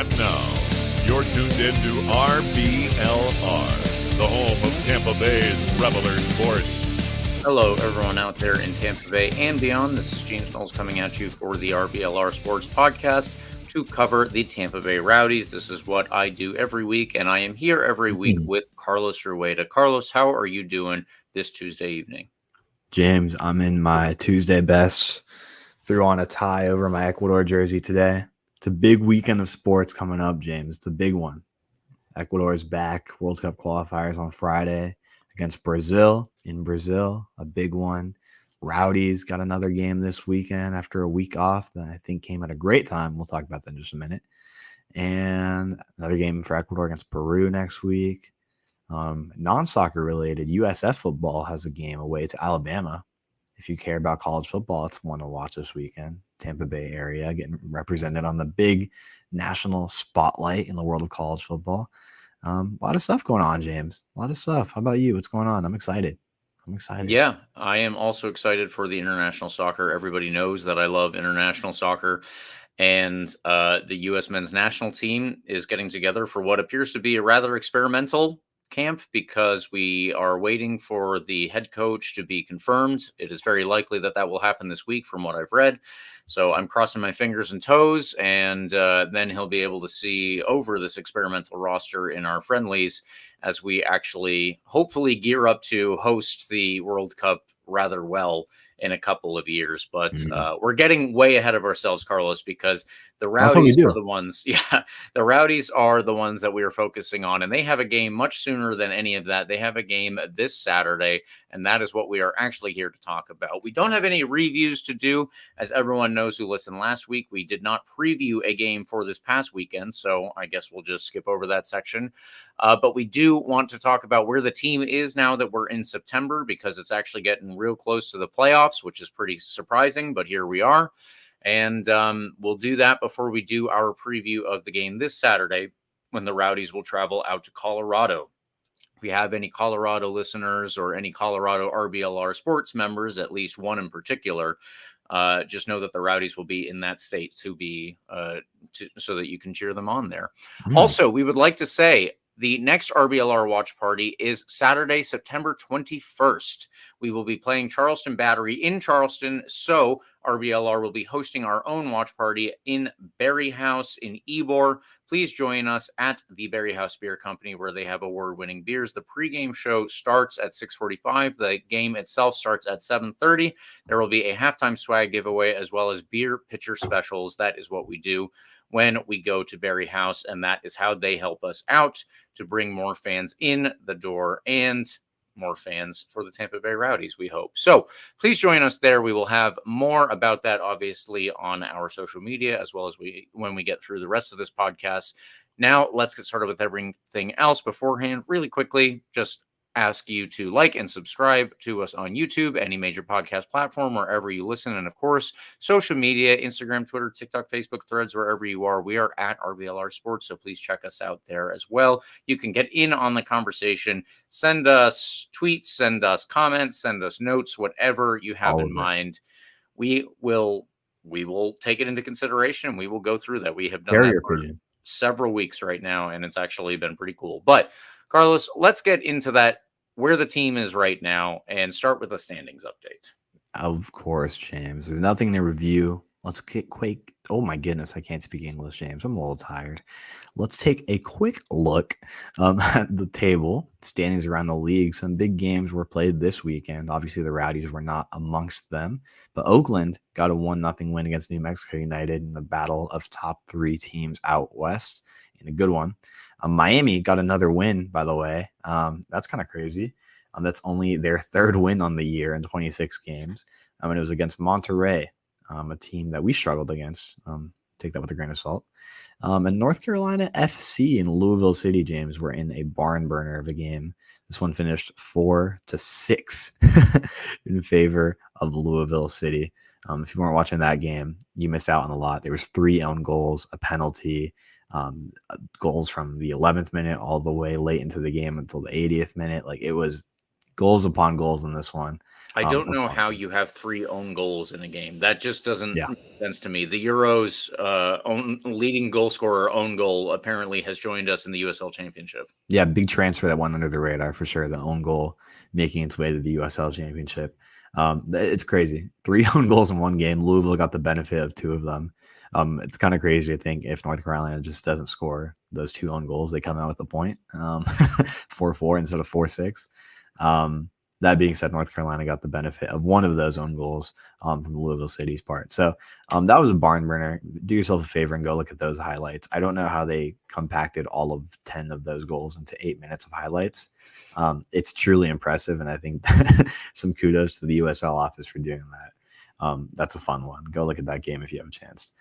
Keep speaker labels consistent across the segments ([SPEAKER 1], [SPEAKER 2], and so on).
[SPEAKER 1] And now, you're tuned in to RBLR, the home of Tampa Bay's Reveler Sports.
[SPEAKER 2] Hello, everyone out there in Tampa Bay and beyond. This is James Knowles coming at you for the RBLR Sports Podcast to cover the Tampa Bay Rowdies. This is what I do every week, and I am here every week with Carlos Rueda. Carlos, how are you doing this Tuesday evening?
[SPEAKER 3] James, I'm in my Tuesday best. Threw on a tie over my Ecuador jersey today. It's a big weekend of sports coming up, James. It's a big one. Ecuador is back. World Cup qualifiers on Friday against Brazil in Brazil. A big one. Rowdies got another game this weekend after a week off that I think came at a great time. We'll talk about that in just a minute. And another game for Ecuador against Peru next week. Non-soccer related, USF football has a game away to Alabama. If you care about college football, it's one to watch this weekend. Tampa Bay area getting represented on the big national spotlight in the world of college football. A lot of stuff going on, James. A lot of stuff. How about you? What's going on? I'm excited.
[SPEAKER 2] Yeah, I am also excited for the international soccer. Everybody knows that I love international soccer. And the U.S. men's national team is getting together for what appears to be a rather experimental camp because we are waiting for the head coach to be confirmed. It is very likely that that will happen this week from what I've read. So I'm crossing my fingers and toes, and then he'll be able to see over this experimental roster in our friendlies as we actually hopefully gear up to host the World Cup rather well in a couple of years. But we're getting way ahead of ourselves, Carlos, because the Rowdies are the ones. Yeah, the Rowdies are the ones that we are focusing on, and they have a game much sooner than any of that. They have a game this Saturday, and that is what we are actually here to talk about. We don't have any reviews to do. As everyone knows who listened last week, we did not preview a game for this past weekend, so I guess we'll just skip over that section. But we do want to talk about where the team is now that we're in September, because it's actually getting real close to the playoffs, which is pretty surprising, but here we are. And we'll do that before we do our preview of the game this Saturday when the Rowdies will travel out to Colorado. If you have any Colorado listeners or any Colorado RBLR sports members, at least one in particular, just know that the Rowdies will be in that state to be so that you can cheer them on there. Also, we would like to say the next RBLR watch party is Saturday, September 21st. We will be playing Charleston Battery in Charleston, so RBLR will be hosting our own watch party in Berry House in Ybor. Please join us at the Berry House Beer Company, where they have award-winning beers. The pregame show starts at 6:45. The game itself starts at 7:30. There will be a halftime swag giveaway as well as beer pitcher specials. That is what we do when we go to Berry House, and that is how they help us out to bring more fans in the door and more fans for the Tampa Bay Rowdies, we hope. So please join us there. We will have more about that, obviously, on our social media, as well as when we get through the rest of this podcast. Now, let's get started with everything else. Beforehand, really quickly, just ask you to like and subscribe to us on YouTube, any major podcast platform, wherever you listen. And of course, social media, Instagram, Twitter, TikTok, Facebook, Threads, wherever you are, we are at RBLR Sports. So please check us out there as well. You can get in on the conversation, send us tweets, send us comments, send us notes, whatever you have in mind. We will take it into consideration and we will go through that. We have done that for several weeks right now, and it's actually been pretty cool. But Carlos, let's get into that, where the team is right now, and start with a standings update.
[SPEAKER 3] Of course, James. There's nothing to review. Let's get quick. Oh my goodness, I can't speak English, James. I'm a little tired. Let's take a quick look at the table, standings around the league. Some big games were played this weekend. Obviously, the Rowdies were not amongst them, but Oakland got a 1-0 win against New Mexico United in the battle of top three teams out west, in a good one. Miami got another win, by the way. That's kind of crazy. That's only their third win on the year in 26 games. And it was against Monterey, a team that we struggled against. Take that with a grain of salt. And North Carolina FC in Louisville City, James, were in a barn burner of a game. This one finished 4-6 in favor of Louisville City. If you weren't watching that game, you missed out on a lot. There was 3 own goals, a penalty, goals from the 11th minute all the way late into the game until the 80th minute. Like, it was goals upon goals in this one.
[SPEAKER 2] I don't know
[SPEAKER 3] Upon-
[SPEAKER 2] how you have 3 own goals in a game. That just doesn't
[SPEAKER 3] Yeah.
[SPEAKER 2] make sense to me. The Euros own leading goal scorer own goal apparently has joined us in the USL Championship.
[SPEAKER 3] Yeah, big transfer that went under the radar for sure. The own goal making its way to the USL Championship. It's crazy. 3 own goals in one game. Louisville got the benefit of 2 of them. It's kind of crazy to think if North Carolina just doesn't score those 2 own goals, they come out with a point, 4-4 instead of 4-6. That being said, North Carolina got the benefit of one of those own goals from Louisville City's part. So that was a barn burner. Do yourself a favor and go look at those highlights. I don't know how they compacted all of 10 of those goals into 8 minutes of highlights. It's truly impressive, and I think some kudos to the USL office for doing that. That's a fun one. Go look at that game if you have a chance.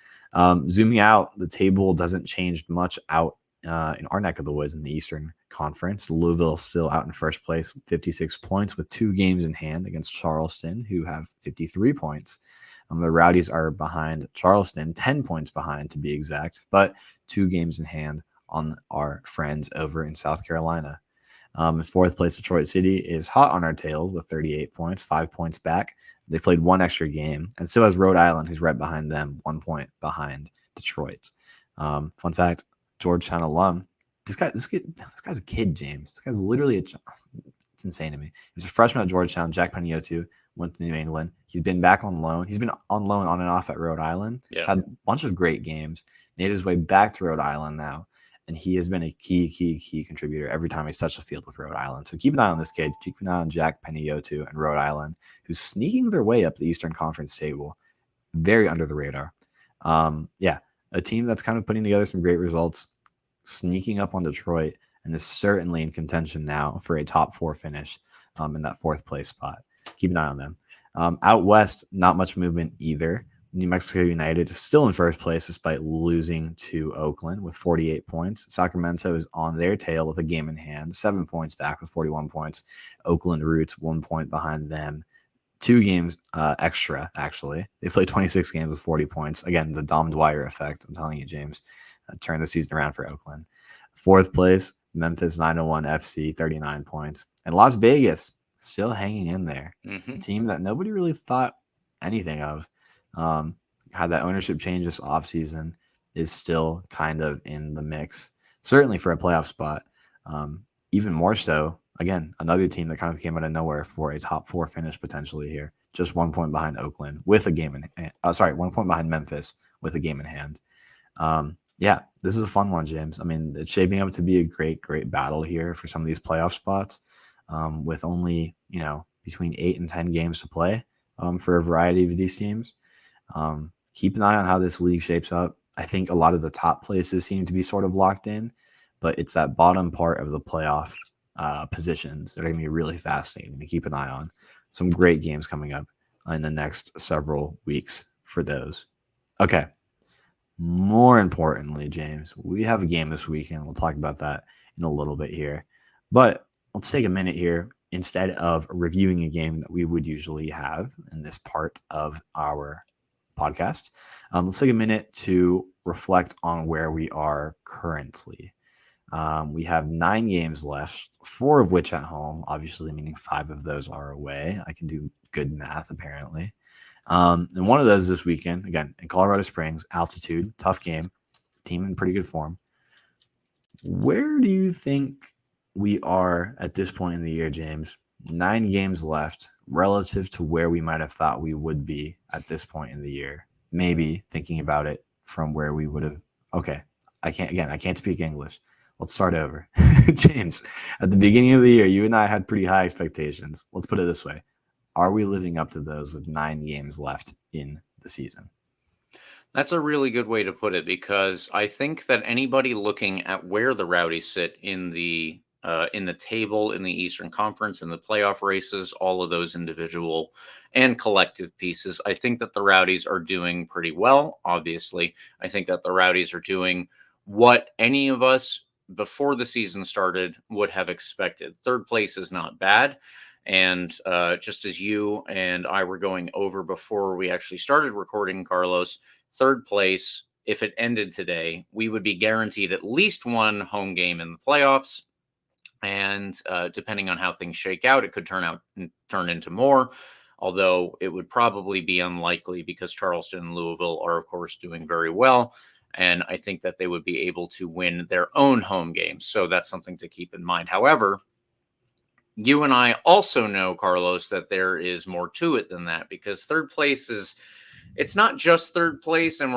[SPEAKER 3] Zooming out, the table doesn't change much out in our neck of the woods in the Eastern Conference. Louisville still out in first place, 56 points with 2 games in hand against Charleston, who have 53 points. The Rowdies are behind Charleston, 10 points behind to be exact, but 2 games in hand on our friends over in South Carolina. In fourth place, Detroit City is hot on our tails with 38 points, 5 points back. They played 1 extra game, and so has Rhode Island, who's right behind them, 1 point behind Detroit. Fun fact, Georgetown alum. This guy's a kid, James. This guy's literally it's insane to me. He was a freshman at Georgetown. Jack Peniotu went to New England. He's been back on loan. He's been on loan on and off at Rhode Island.
[SPEAKER 2] Yeah.
[SPEAKER 3] He's had a bunch of great games. Made his way back to Rhode Island now, and he has been a key contributor every time he's touched the field with Rhode Island. So keep an eye on this kid. Keep an eye on Jack Peniotu and Rhode Island, who's sneaking their way up the Eastern Conference table, very under the radar. A team that's kind of putting together some great results, sneaking up on Detroit, and is certainly in contention now for a top 4 finish in that 4th place spot. Keep an eye on them. Out west, not much movement either. New Mexico United is still in first place despite losing to Oakland with 48 points. Sacramento is on their tail with a game in hand, 7 points back with 41 points. Oakland Roots 1 point behind them. 2 games extra, actually. They played 26 games with 40 points. Again, the Dom Dwyer effect. I'm telling you, James. Turned the season around for Oakland. 4th place, Memphis 901 FC, 39 points. And Las Vegas still hanging in there.
[SPEAKER 2] Mm-hmm.
[SPEAKER 3] A team that nobody really thought anything of. Had that ownership change this offseason, is still kind of in the mix. Certainly for a playoff spot. Even more so, again, another team that kind of came out of nowhere for a top 4 finish potentially here. Just 1 point behind Oakland with a game in hand. 1 point behind Memphis with a game in hand. This is a fun one, James. I mean, it's shaping up to be a great battle here for some of these playoff spots with only, between 8 and 10 games to play for a variety of these teams. Keep an eye on how this league shapes up. I think a lot of the top places seem to be sort of locked in, but it's that bottom part of the playoff positions that are going to be really fascinating to keep an eye on. Some great games coming up in the next several weeks for those. Okay. More importantly, James, we have a game this weekend. We'll talk about that in a little bit here. But let's take a minute here. Instead of reviewing a game that we would usually have in this part of our podcast, let's take a minute to reflect on where we are currently. We have 9 games left, 4 of which at home, obviously, meaning 5 of those are away. I can do good math, apparently. And one of those this weekend, again, in Colorado Springs, altitude, tough game, team in pretty good form. Where do you think we are at this point in the year, James? 9 games left relative to where we might have thought we would be at this point in the year. Maybe thinking about it from where we would have. Okay, I can't speak English. Let's start over. James, at the beginning of the year, you and I had pretty high expectations. Let's put it this way. Are we living up to those with 9 games left in the season?
[SPEAKER 2] That's a really good way to put it, because I think that anybody looking at where the Rowdies sit in the table, in the Eastern Conference, in the playoff races, all of those individual and collective pieces, I think that the Rowdies are doing pretty well. Obviously, I think that the Rowdies are doing what any of us before the season started would have expected. 3rd place is not bad. And just as you and I were going over before we actually started recording, Carlos, 3rd place, if it ended today, we would be guaranteed at least 1 home game in the playoffs. And depending on how things shake out, it could turn into more, although it would probably be unlikely because Charleston and Louisville are, of course, doing very well. And I think that they would be able to win their own home games. So that's something to keep in mind. However, you and I also know, Carlos, that there is more to it than that, because third place it's not just third place. And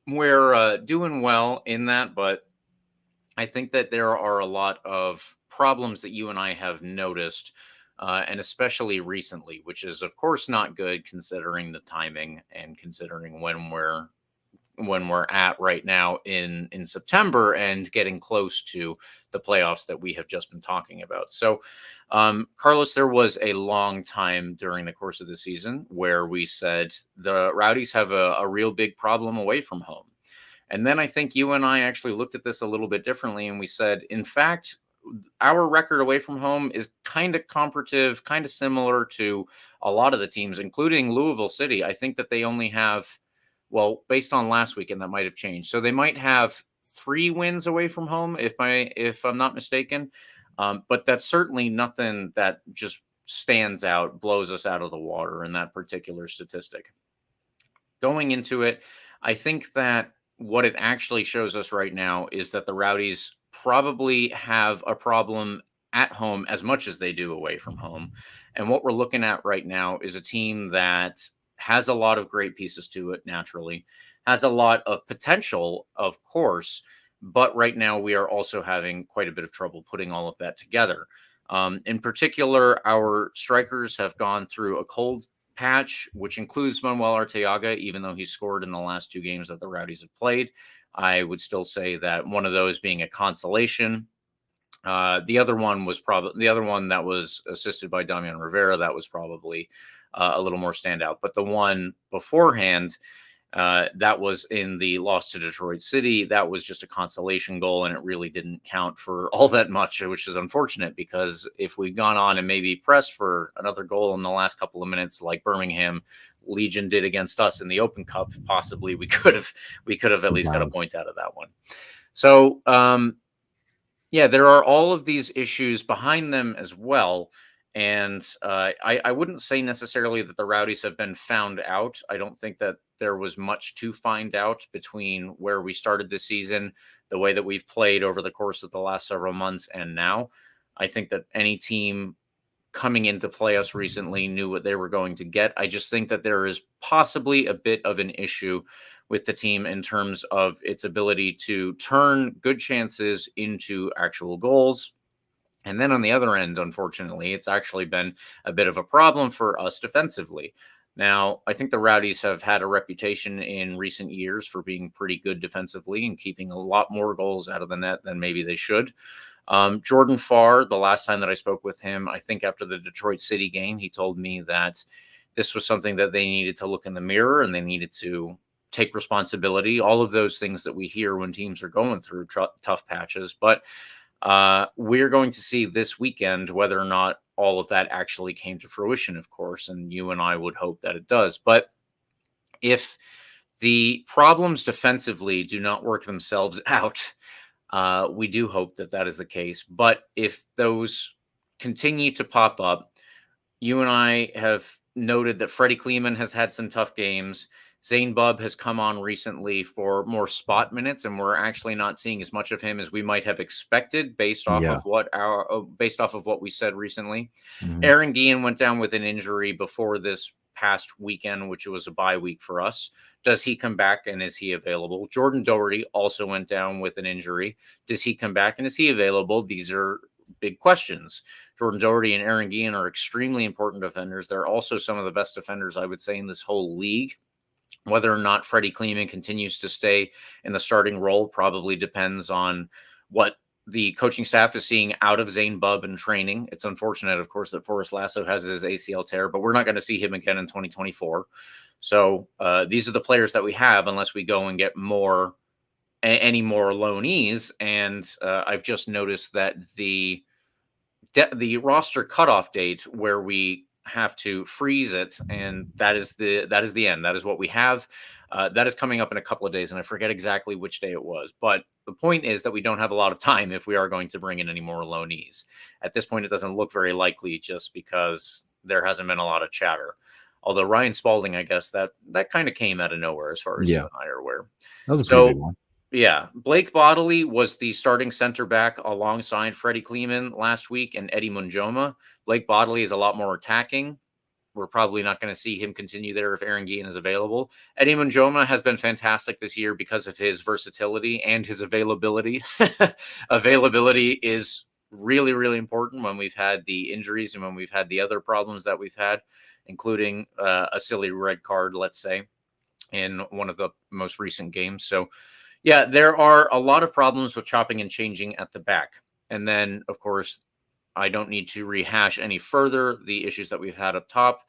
[SPEAKER 2] we're doing well in that, but I think that there are a lot of problems that you and I have noticed, and especially recently, which is, of course, not good considering the timing and considering when we're at right now in September and getting close to the playoffs that we have just been talking about. So, Carlos, there was a long time during the course of the season where we said the Rowdies have a real big problem away from home. And then I think you and I actually looked at this a little bit differently, and we said, in fact, our record away from home is kind of comparative, kind of similar to a lot of the teams, including Louisville City. I think that they only have, well, based on last weekend, that might have changed. So they might have 3 wins away from home, if I'm not mistaken. But that's certainly nothing that just stands out, blows us out of the water in that particular statistic. Going into it, I think that what it actually shows us right now is that the Rowdies probably have a problem at home as much as they do away from home. And what we're looking at right now is a team that has a lot of great pieces to it, naturally, has a lot of potential, of course, but right now we are also having quite a bit of trouble putting all of that together. In particular, our strikers have gone through a cold patch, which includes Manuel Arteaga, even though he scored in the last 2 games that the Rowdies have played. I would still say that one of those being a consolation. The other one that was assisted by Damian Rivera. That was probably a little more standout. But the one beforehand, that was in the loss to Detroit City. That was just a consolation goal, and it really didn't count for all that much, which is unfortunate, because if we'd gone on and maybe pressed for another goal in the last couple of minutes, like Birmingham Legion did against us in the Open Cup, possibly we could have at least got a point out of that one. So, yeah, there are all of these issues behind them as well. And I wouldn't say necessarily that the Rowdies have been found out. I don't think that there was much to find out between where we started this season, the way that we've played over the course of the last several months, and now. I think that any team coming in to play us recently knew what they were going to get. I just think that there is possibly a bit of an issue with the team in terms of its ability to turn good chances into actual goals. And then on the other end, unfortunately, it's actually been a bit of a problem for us defensively. Now, I think the Rowdies have had a reputation in recent years for being pretty good defensively and keeping a lot more goals out of the net than maybe they should. Jordan Farr, the last time that I spoke with him, I think after the Detroit City game, he told me that this was something that they needed to look in the mirror and they needed to take responsibility. All of those things that we hear when teams are going through tough patches. But we're going to see this weekend whether or not all of that actually came to fruition, of course, and you and I would hope that it does. But if the problems defensively do not work themselves out, we do hope that that is the case. But if those continue to pop up, you and I have noted that Freddie Kleeman has had some tough games. Zane Bubb has come on recently for more spot minutes, and we're actually not seeing as much of him as we might have expected based off of what we said recently. Mm-hmm. Aaron Guillen went down with an injury before this past weekend, which was a bye week for us. Does he come back, and is he available? Jordan Doherty also went down with an injury. Does he come back, and is he available? These are big questions. Jordan Doherty and Aaron Guillen are extremely important defenders. They're also some of the best defenders, I would say, in this whole league. Whether or not Freddie Kleeman continues to stay in the starting role probably depends on what the coaching staff is seeing out of Zane Bubb in training. It's unfortunate, of course, that Forrest Lasso has his ACL tear, but we're not going to see him again in 2024. So these are the players that we have unless we go and get any more loanees. And I've just noticed that the roster cutoff date where we have to freeze it, and that is the end. That is what we have. That is coming up in a couple of days, and I forget exactly which day it was, but the point is that we don't have a lot of time if we are going to bring in any more loanees. At this point, it doesn't look very likely just because there hasn't been a lot of chatter. Although Ryan Spalding, I guess that kind of came out of nowhere as far as you and I are aware.
[SPEAKER 3] That was a pretty big one.
[SPEAKER 2] Yeah, Blake Bodley was the starting center back alongside Freddie Kleeman last week and Eddie Munjoma. Blake Bodley is a lot more attacking. We're probably not going to see him continue there if Aaron Guillen is available. Eddie Munjoma has been fantastic this year because of his versatility and his availability. Availability is really, really important when we've had the injuries and when we've had the other problems that we've had, including a silly red card, let's say, in one of the most recent games. So, yeah, there are a lot of problems with chopping and changing at the back. And then, of course, I don't need to rehash any further the issues that we've had up top,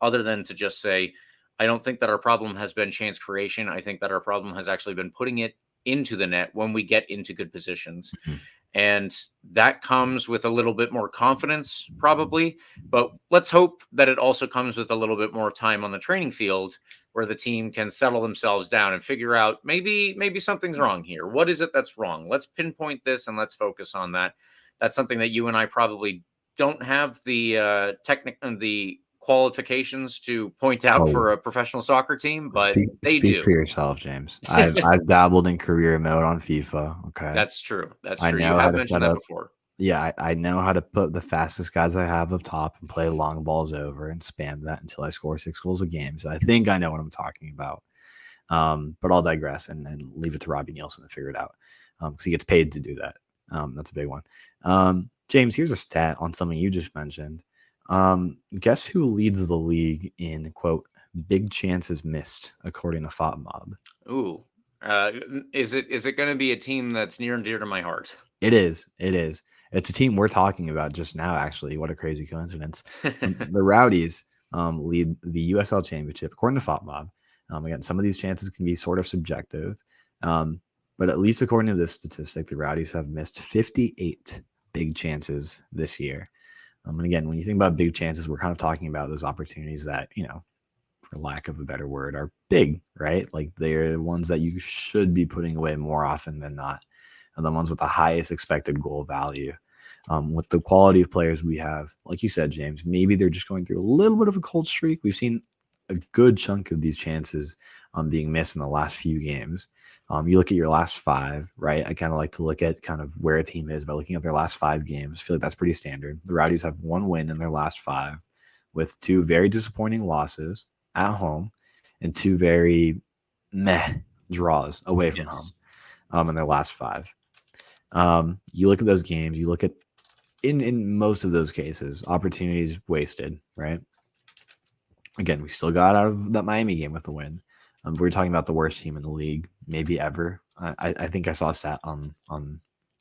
[SPEAKER 2] other than to just say, I don't think that our problem has been chance creation. I think that our problem has actually been putting it into the net when we get into good positions. Mm-hmm. And that comes with a little bit more confidence, probably. But let's hope that it also comes with a little bit more time on the training field where the team can settle themselves down and figure out maybe something's wrong here. What is it that's wrong? Let's pinpoint this and let's focus on that. That's something that you and I probably don't have the the qualifications to point out for a professional soccer team, but they do.
[SPEAKER 3] Speak for yourself, James. I've dabbled in career mode on FIFA. Okay,
[SPEAKER 2] that's true. That's true. You have mentioned that before.
[SPEAKER 3] Yeah, I know how to put the fastest guys I have up top and play long balls over and spam that until I score 6 goals a game. So I think I know what I'm talking about. But I'll digress and leave it to Robbie Nielsen to figure it out because he gets paid to do that. That's a big one. James, here's a stat on something you just mentioned. Guess who leads the league in, quote, big chances missed, according to FOTMob?
[SPEAKER 2] Ooh. Is it going to be a team that's near and dear to my heart?
[SPEAKER 3] It is. It's a team we're talking about just now, actually. What a crazy coincidence. The Rowdies lead the USL Championship, according to FOTMob. Again, some of these chances can be sort of subjective. But at least according to this statistic, the Rowdies have missed 58 big chances this year. And again, when you think about big chances, we're kind of talking about those opportunities that, for lack of a better word, are big, right? Like they're the ones that you should be putting away more often than not. And the ones with the highest expected goal value. With the quality of players we have, like you said, James, maybe they're just going through a little bit of a cold streak. We've seen a good chunk of these chances being missed in the last few games. You look at your last 5, right? I kind of like to look at kind of where a team is by looking at their last 5 games. I feel like that's pretty standard. The Rowdies have 1 win in their last 5 with 2 very disappointing losses at home and 2 very meh draws away from home in their last 5. You look at those games, you look at in most of those cases, opportunities wasted, right? Again, we still got out of that Miami game with the win. We're talking about the worst team in the league, maybe ever. I think I saw a stat on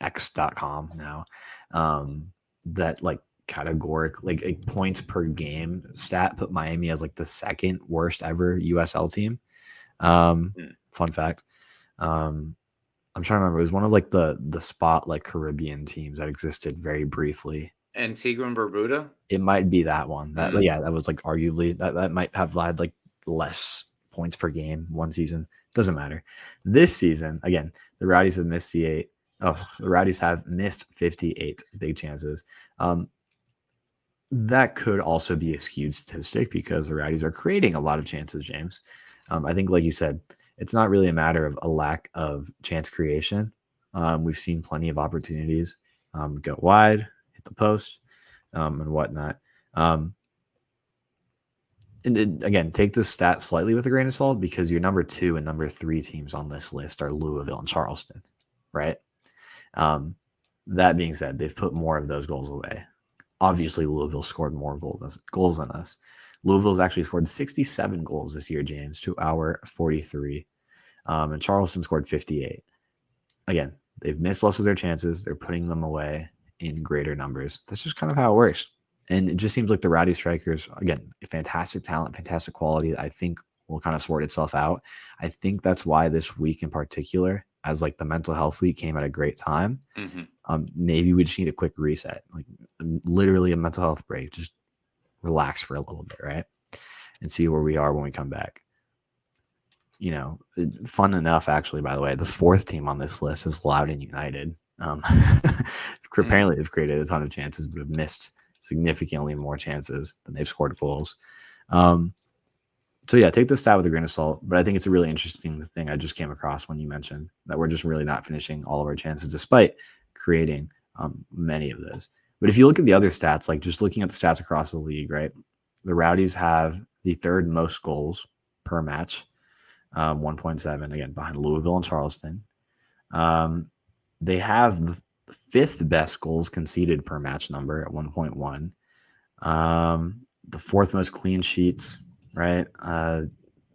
[SPEAKER 3] X.com now that like categoric, like a points per game stat put Miami as like the 2nd worst ever USL team. Fun fact. I'm trying to remember. It was one of like the spot like Caribbean teams that existed very briefly.
[SPEAKER 2] Antigua and Barbuda?
[SPEAKER 3] It might be that one. That that was like arguably that might have had like less points per game one season. Doesn't matter. This season, again, the Rowdies have missed the Rowdies have missed 58 big chances. That could also be a skewed statistic because the Rowdies are creating a lot of chances, James. I think, like you said, it's not really a matter of a lack of chance creation. We've seen plenty of opportunities go wide, hit the post, and whatnot. And then, again, take this stat slightly with a grain of salt because your number 2 and number 3 teams on this list are Louisville and Charleston, right? That being said, they've put more of those goals away. Obviously, Louisville scored more goals than us. Louisville's actually scored 67 goals this year, James, to our 43. And Charleston scored 58. Again, they've missed less of their chances. They're putting them away in greater numbers. That's just kind of how it works. And it just seems like the Rowdy Strikers, again, fantastic talent, fantastic quality, I think will kind of sort itself out. I think that's why this week in particular, as like the mental health week came at a great time, maybe we just need a quick reset, like literally a mental health break, just relax for a little bit, right? And see where we are when we come back. fun enough, actually, by the way, the fourth team on this list is Loudoun United. Apparently, they've created a ton of chances, but have missed significantly more chances than they've scored goals. So, yeah, take this stat with a grain of salt, but I think it's a really interesting thing I just came across when you mentioned that we're just really not finishing all of our chances despite creating many of those. But if you look at the other stats, like just looking at the stats across the league, right, the Rowdies have the third most goals per match, 1.7, again, behind Louisville and Charleston. They have the fifth best goals conceded per match number at 1.1. The fourth most clean sheets, right? The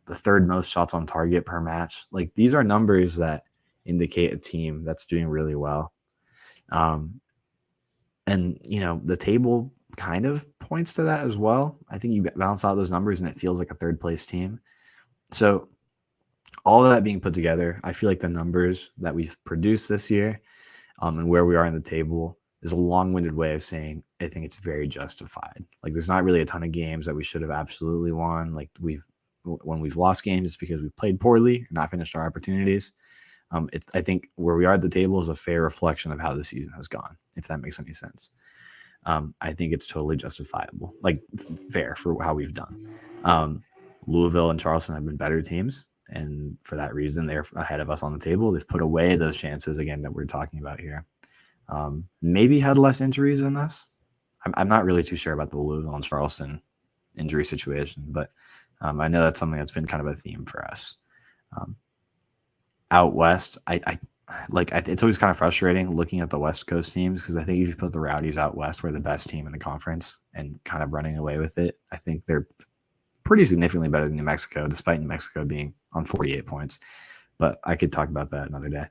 [SPEAKER 3] third most shots on target per match. Like, these are numbers that indicate a team that's doing really well. And, the table kind of points to that as well. I think you balance out those numbers and it feels like a third place team. So all of that being put together, I feel like the numbers that we've produced this year and where we are in the table is a long-winded way of saying I think it's very justified. Like, there's not really a ton of games that we should have absolutely won. Like, when we've lost games, it's because we've played poorly, not finished our opportunities. I think where we are at the table is a fair reflection of how the season has gone, if that makes any sense. I think it's totally justifiable, like fair for how we've done. Louisville and Charleston have been better teams, and for that reason, they're ahead of us on the table. They've put away those chances, again, that we're talking about here. Maybe had less injuries than us. I'm not really too sure about the Louisville and Charleston injury situation, but I know that's something that's been kind of a theme for us. Out west, it's always kind of frustrating looking at the West Coast teams, because I think if you put the Rowdies out west, we're the best team in the conference and kind of running away with it. I think they're pretty significantly better than New Mexico, despite New Mexico being on 48 points. But I could talk about that another day.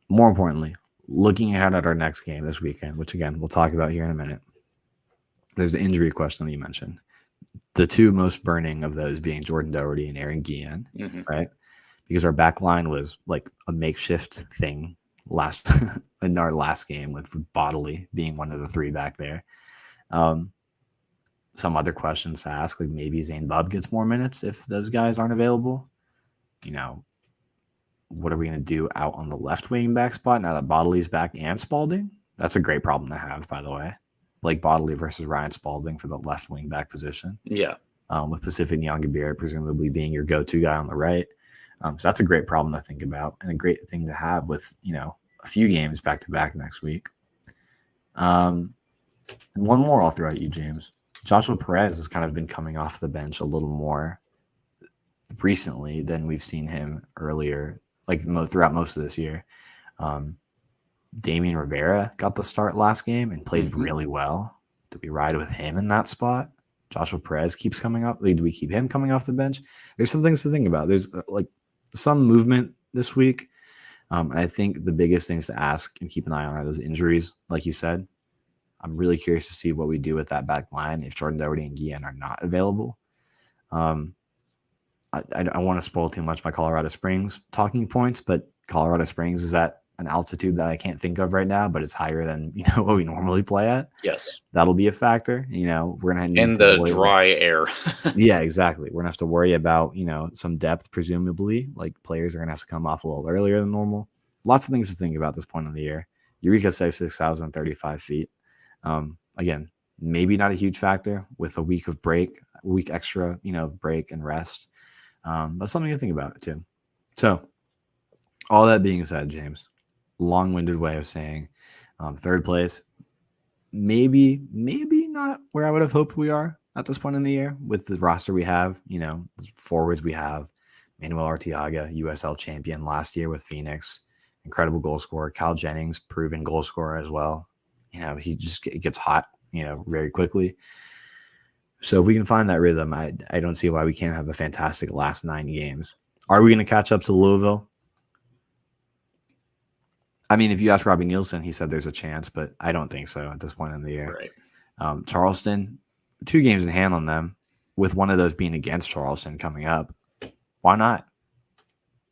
[SPEAKER 3] More importantly, looking ahead at our next game this weekend, which, again, we'll talk about here in a minute, there's the injury question that you mentioned. The two most burning of those being Jordan Doherty and Aaron Guillen, right? Because our back line was like a makeshift thing in our last game, with Bodley being one of the three back there. Some other questions to ask, like maybe Zane Bubb gets more minutes if those guys aren't available. What are we going to do out on the left wing back spot now that Bodley's back and Spalding? That's a great problem to have, by the way. Like Bodley versus Ryan Spalding for the left wing back position.
[SPEAKER 2] Yeah.
[SPEAKER 3] With Pacific Nyongabir presumably being your go-to guy on the right. So that's a great problem to think about and a great thing to have with, a few games back-to-back next week. And one more I'll throw at you, James. Joshua Perez has kind of been coming off the bench a little more recently than we've seen him earlier, like throughout most of this year. Damian Rivera got the start last game and played really well. Do we ride with him in that spot? Joshua Perez keeps coming up. Do we keep him coming off the bench? There's some things to think about. There's some movement this week. And I think the biggest things to ask and keep an eye on are those injuries, like you said. I'm really curious to see what we do with that back line if Jordan Doherty and Guillen are not available. I don't want to spoil too much by Colorado Springs talking points, but Colorado Springs is at an altitude that I can't think of right now, but it's higher than what we normally play at.
[SPEAKER 2] Yes,
[SPEAKER 3] that'll be a factor. We're gonna need
[SPEAKER 2] the dry air.
[SPEAKER 3] Yeah, exactly. We're gonna have to worry about some depth, presumably. Like, players are gonna have to come off a little earlier than normal. Lots of things to think about at this point in the year. Eureka says 6,035 feet. Again, maybe not a huge factor with a week extra, break and rest. But something to think about too. So, all that being said, James, long-winded way of saying third place, maybe not where I would have hoped we are at this point in the year with the roster we have, the forwards we have. Manuel Arteaga, USL champion last year with Phoenix, incredible goal scorer. Kyle Jennings, proven goal scorer as well. He just gets hot, very quickly. So if we can find that rhythm, I don't see why we can't have a fantastic last 9 games. Are we going to catch up to Louisville? I mean, if you ask Robbie Nielsen, he said there's a chance, but I don't think so at this point in the year.
[SPEAKER 2] Right.
[SPEAKER 3] Charleston, 2 games in hand on them, with one of those being against Charleston coming up. Why not?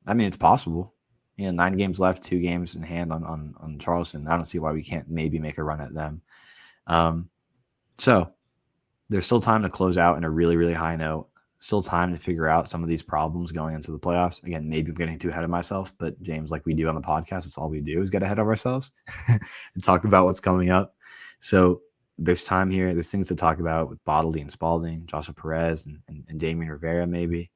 [SPEAKER 3] I mean, it's possible. 9 games left, 2 games in hand on Charleston. I don't see why we can't maybe make a run at them. So there's still time to close out in a really, really high note. Still time to figure out some of these problems going into the playoffs. Again, maybe I'm getting too ahead of myself, but James, like we do on the podcast, it's all we do is get ahead of ourselves and talk about what's coming up. So there's time here. There's things to talk about with Bodley and Spalding, Joshua Perez, and Damian Rivera, maybe.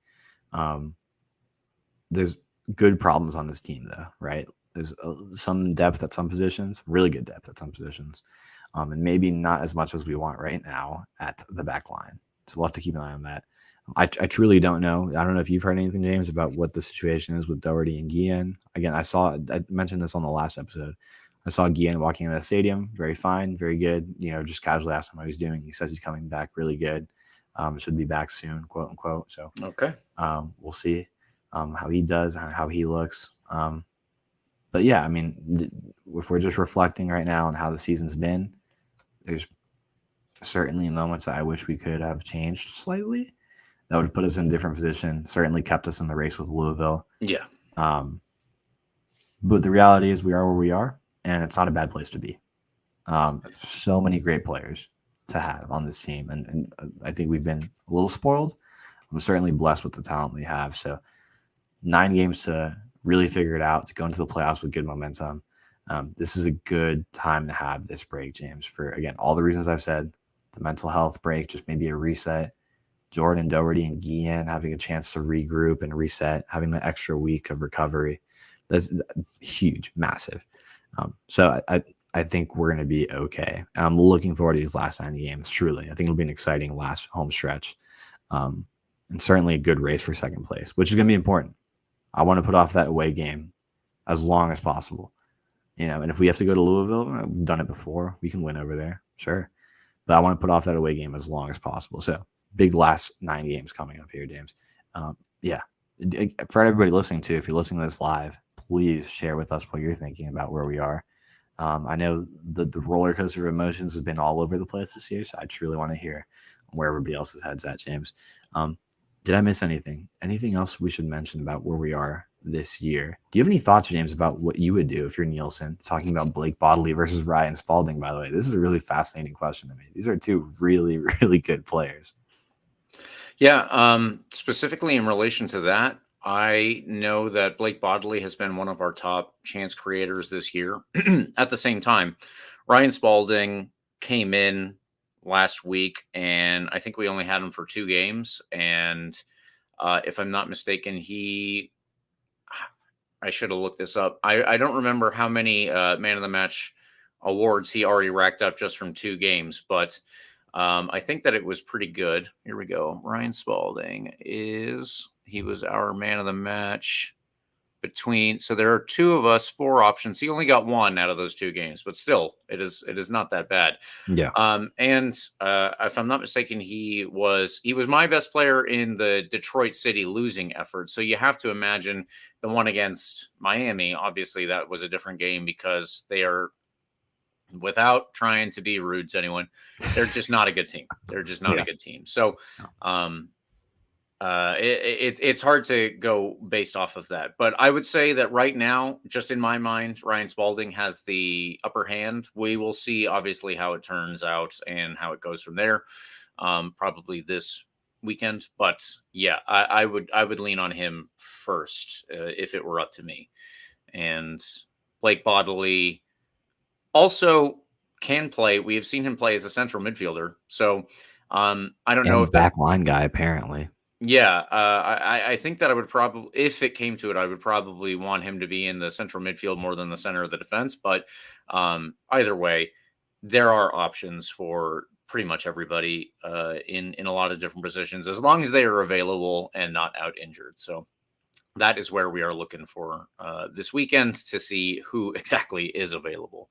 [SPEAKER 3] There's good problems on this team, though, right? There's some depth at some positions, really good depth at some positions, and maybe not as much as we want right now at the back line. So we'll have to keep an eye on that. I truly don't know. I don't know if you've heard anything, James, about what the situation is with Doherty and Guillen. Again, I mentioned this on the last episode. I saw Guillen walking into the stadium, very fine, very good. Just casually asked him how he's doing. He says he's coming back really good. Should be back soon, quote unquote. So
[SPEAKER 2] okay,
[SPEAKER 3] we'll see how he does, how he looks. But yeah, I mean, if we're just reflecting right now on how the season's been, there's certainly moments that I wish we could have changed slightly. That would have put us in a different position, certainly kept us in the race with Louisville.
[SPEAKER 2] Yeah.
[SPEAKER 3] But the reality is we are where we are, and it's not a bad place to be. So many great players to have on this team, and I think we've been a little spoiled. I'm certainly blessed with the talent we have. So 9 games to really figure it out, to go into the playoffs with good momentum. This is a good time to have this break, James, for, again, all the reasons I've said, the mental health break, just maybe a reset. Jordan, Doherty, and Guillen having a chance to regroup and reset, having the extra week of recovery. That's huge, massive. So I think we're going to be okay. I'm looking forward to these last 9 games, truly. I think it'll be an exciting last home stretch. And certainly a good race for second place, which is going to be important. I want to put off that away game as long as possible. And if we have to go to Louisville, we've done it before. We can win over there, sure. But I want to put off that away game as long as possible. So big last 9 games coming up here, James. Yeah. For everybody listening to, if you're listening to this live, please share with us what you're thinking about where we are. I know the roller coaster of emotions has been all over the place this year, so I truly want to hear where everybody else's head's at, James. Did I miss anything? Anything else we should mention about where we are this year? Do you have any thoughts, James, about what you would do if you're Nielsen? Talking about Blake Bodley versus Ryan Spalding, by the way. This is a really fascinating question to me. These are 2 really, really good players.
[SPEAKER 2] Yeah, specifically in relation to that, I know that Blake Bodley has been one of our top chance creators this year. At the same time, Ryan Spalding came in last week, and I think we only had him for 2 games. And if I'm not mistaken, I should have looked this up. I don't remember how many man of the match awards he already racked up just from 2 games, but I think that it was pretty good. Here we go. Ryan Spalding he was our man of the match so there are 2 of us, 4 options. He only got 1 out of those 2 games, but still it is not that bad.
[SPEAKER 3] Yeah.
[SPEAKER 2] And if I'm not mistaken, he was my best player in the Detroit City losing effort. So you have to imagine the one against Miami. Obviously that was a different game because they are, without trying to be rude to anyone, they're just not a good team. They're just not a good team. So, it's hard to go based off of that, but I would say that right now, just in my mind, Ryan Spalding has the upper hand. We will see obviously how it turns out and how it goes from there. Probably this weekend, but yeah, I would lean on him first if it were up to me. And Blake Bodley also can play. We have seen him play as a central midfielder. So I don't know if
[SPEAKER 3] back line guy, apparently.
[SPEAKER 2] Yeah. I think that I would probably, if it came to it, I would probably want him to be in the central midfield more than the center of the defense. But either way, there are options for pretty much everybody in a lot of different positions, as long as they are available and not out injured. So that is where we are looking for this weekend to see who exactly is available.